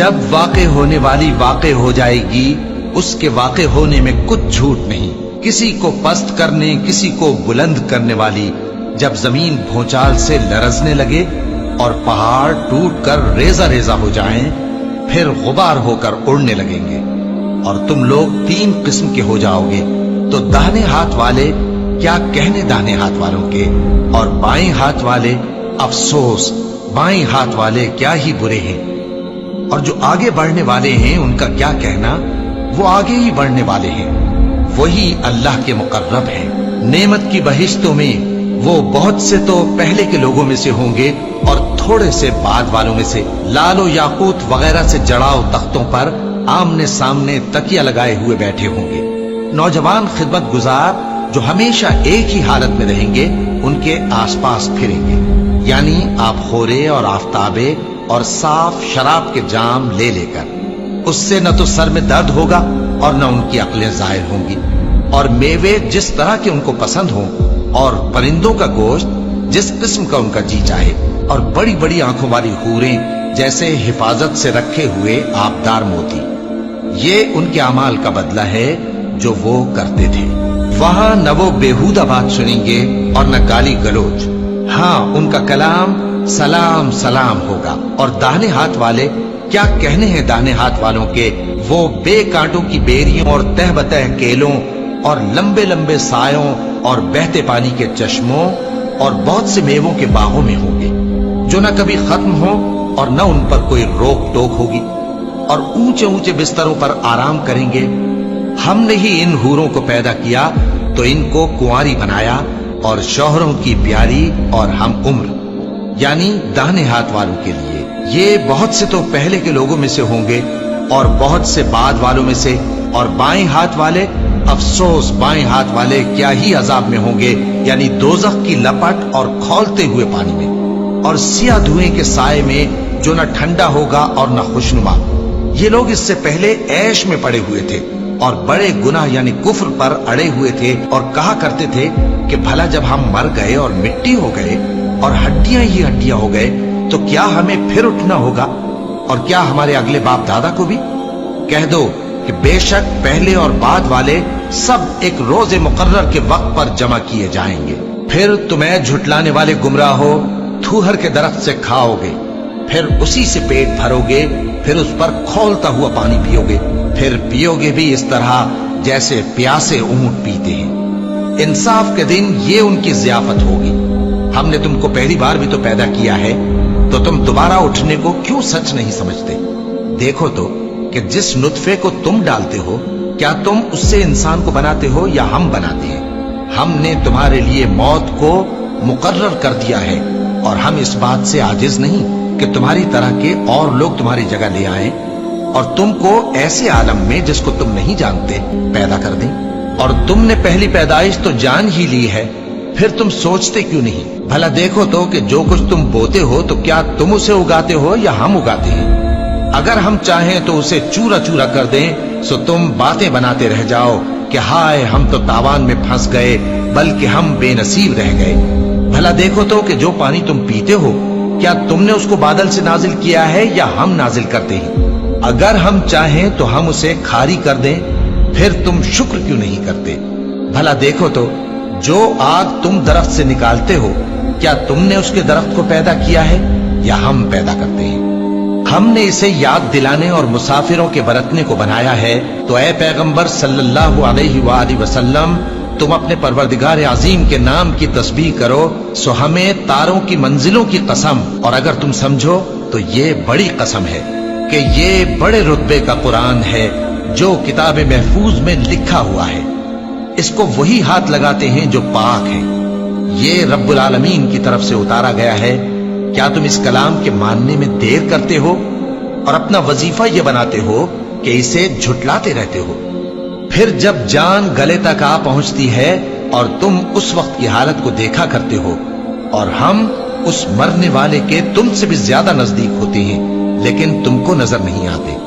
جب واقع ہونے والی واقع ہو جائے گی، اس کے واقع ہونے میں کچھ جھوٹ نہیں، کسی کو پست کرنے کسی کو بلند کرنے والی، جب زمین بھونچال سے لرزنے لگے اور پہاڑ ٹوٹ کر ریزہ ریزہ ہو جائیں، پھر غبار ہو کر اڑنے لگیں گے، اور تم لوگ 3 قسم کے ہو جاؤ گے، تو داہنے ہاتھ والے کیا کہنے داہنے ہاتھ والوں کے، اور بائیں ہاتھ والے افسوس، بائیں ہاتھ والے کیا ہی برے ہیں، اور جو آگے بڑھنے والے ہیں ان کا کیا کہنا، وہ آگے ہی بڑھنے والے ہیں، وہی اللہ کے مقرب ہیں۔ نعمت کی بہشتوں میں وہ بہت سے تو پہلے کے لوگوں میں سے ہوں گے اور تھوڑے سے بعد والوں میں سے، لال و یاقوت وغیرہ سے جڑاؤ تختوں پر آمنے سامنے تکیہ لگائے ہوئے بیٹھے ہوں گے۔ نوجوان خدمت گزار جو ہمیشہ ایک ہی حالت میں رہیں گے ان کے آس پاس پھریں گے، یعنی آپ خورے اور آفتابے اور صاف شراب کے جام لے لے کر، اس سے نہ تو سر میں درد ہوگا اور نہ ان کی عقلیں ظاہر ہوں گی، اور میوے جس طرح کے ان کو پسند ہوں، اور پرندوں کا گوشت جس قسم کا ان کا جی چاہے، اور بڑی بڑی آنکھوں والی حوریں جیسے حفاظت سے رکھے ہوئے آبدار موتی۔ یہ ان کے اعمال کا بدلہ ہے جو وہ کرتے تھے۔ وہاں نہ وہ بیہودہ بات سنیں گے اور نہ گالی گلوچ، ہاں ان کا کلام سلام سلام ہوگا۔ اور داہنے ہاتھ والے کیا کہنے ہیں داہنے ہاتھ والوں کے، وہ بے کانٹوں کی بیریوں اور تہ بتہ کیلوں اور لمبے لمبے سایوں اور بہتے پانی کے چشموں اور بہت سے میووں کے باغوں میں ہوں گے، جو نہ کبھی ختم ہو اور نہ ان پر کوئی روک ٹوک ہوگی، اور اونچے اونچے بستروں پر آرام کریں گے۔ ہم نے ہی ان حوروں کو پیدا کیا تو ان کو کنواری بنایا، اور شوہروں کی پیاری اور ہم عمر، یعنی داہنے ہاتھ والوں کے لیے۔ یہ بہت سے تو پہلے کے لوگوں میں سے ہوں گے اور بہت سے بعد والوں میں سے، اور بائیں ہاتھ والے افسوس، بائیں ہاتھ والے کیا ہی عذاب میں ہوں گے، یعنی دوزخ کی لپٹ اور کھولتے ہوئے پانی میں، اور سیاہ دھوئیں کے سائے میں جو نہ ٹھنڈا ہوگا اور نہ خوشنما۔ یہ لوگ اس سے پہلے عیش میں پڑے ہوئے تھے اور بڑے گناہ یعنی کفر پر اڑے ہوئے تھے، اور کہا کرتے تھے کہ بھلا جب ہم مر گئے اور مٹی ہو گئے اور ہڈیاں ہی ہڈیاں ہو گئے تو کیا ہمیں پھر اٹھنا ہوگا، اور کیا ہمارے اگلے باپ دادا کو بھی؟ کہہ دو کہ بے شک پہلے اور بعد والے سب ایک روز مقرر کے وقت پر جمع کیے جائیں گے۔ پھر تمہیں جھٹلانے والے گمراہ ہو، تھوہر کے درخت سے کھاؤ گے، پھر اسی سے پیٹ بھرو گے، پھر اس پر کھولتا ہوا پانی پیو گے، پھر پیو گے بھی اس طرح جیسے پیاسے اونٹ پیتے ہیں۔ انصاف کے دن یہ ان کی ضیافت ہوگی۔ ہم نے تم کو پہلی بار بھی تو پیدا کیا ہے، تو تم دوبارہ اٹھنے کو کیوں سچ نہیں سمجھتے؟ دیکھو تو کہ جس نطفے کو تم ڈالتے ہو، کیا تم اس سے انسان کو بناتے ہو یا ہم بناتے ہیں؟ ہم نے تمہارے لیے موت کو مقرر کر دیا ہے، اور ہم اس بات سے عاجز نہیں کہ تمہاری طرح کے اور لوگ تمہاری جگہ لے آئیں اور تم کو ایسے عالم میں جس کو تم نہیں جانتے پیدا کر دیں۔ اور تم نے پہلی پیدائش تو جان ہی لی ہے، پھر تم سوچتے کیوں نہیں؟ بھلا دیکھو تو کہ جو کچھ تم بوتے ہو تو کیا تم اسے اگاتے ہو یا ہم اگاتے ہیں؟ اگر ہم چاہیں تو اسے چورا چورا کر دیں، سو تم باتیں بناتے رہ جاؤ کہ ہائے ہم تو تاوان میں پھنس گئے، بلکہ ہم بے نصیب رہ گئے۔ بھلا دیکھو تو کہ جو پانی تم پیتے ہو، کیا تم نے اس کو بادل سے نازل کیا ہے یا ہم نازل کرتے ہیں؟ اگر ہم چاہیں تو ہم اسے کھاری کر دیں، پھر تم شکر کیوں نہیں کرتے؟ بھلا دیکھو تو جو آگ تم درخت سے نکالتے ہو، کیا تم نے اس کے درخت کو پیدا کیا ہے یا ہم پیدا کرتے ہیں؟ ہم نے اسے یاد دلانے اور مسافروں کے برتنے کو بنایا ہے، تو اے پیغمبر صلی اللہ علیہ وآلہ وسلم، تم اپنے پروردگار عظیم کے نام کی تسبیح کرو، سو ہمیں تاروں کی منزلوں کی قسم، اور اگر تم سمجھو تو یہ بڑی قسم ہے کہ یہ بڑے رتبے کا قرآن ہے جو کتاب محفوظ میں لکھا ہوا ہے۔ اس کو وہی ہاتھ لگاتے ہیں جو پاک ہیں، یہ رب العالمین کی طرف سے اتارا گیا ہے۔ کیا تم اس کلام کے ماننے میں دیر کرتے ہو اور اپنا وظیفہ یہ بناتے ہو کہ اسے جھٹلاتے رہتے ہو؟ پھر جب جان گلے تک آ پہنچتی ہے اور تم اس وقت کی حالت کو دیکھا کرتے ہو، اور ہم اس مرنے والے کے تم سے بھی زیادہ نزدیک ہوتے ہیں، لیکن تم کو نظر نہیں آتے۔